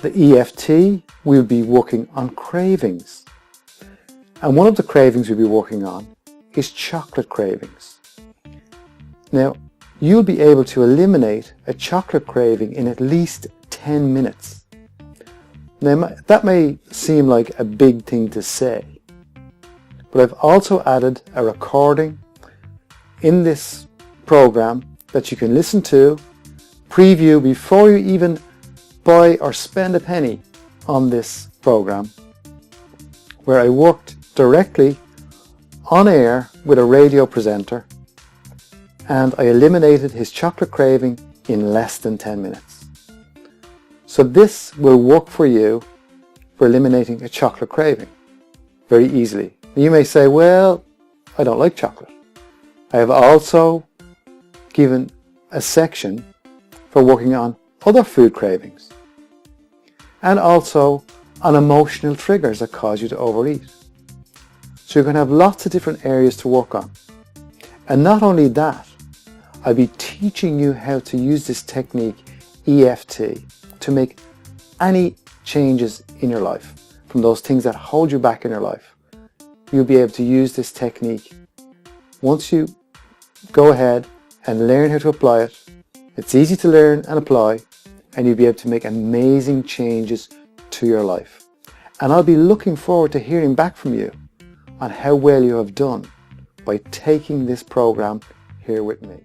the EFT, we'll be working on cravings. And one of the cravings we'll be working on is chocolate cravings. Now, you'll be able to eliminate a chocolate craving in at least 10 minutes. Now, that may seem like a big thing to say, but I've also added a recording in this program that you can listen to, preview before you even buy or spend a penny on this program, where I worked directly on air with a radio presenter and I eliminated his chocolate craving in less than 10 minutes. So this will work for you for eliminating a chocolate craving very easily. You may say, well, I don't like chocolate. I have also given a section for working on other food cravings and also on emotional triggers that cause you to overeat. So you're going to have lots of different areas to work on. And not only that, I'll be teaching you how to use this technique, EFT, to make any changes in your life, from those things that hold you back in your life. You'll be able to use this technique. Once you go ahead and learn how to apply it, it's easy to learn and apply, and you'll be able to make amazing changes to your life. And I'll be looking forward to hearing back from you on how well you have done by taking this program here with me.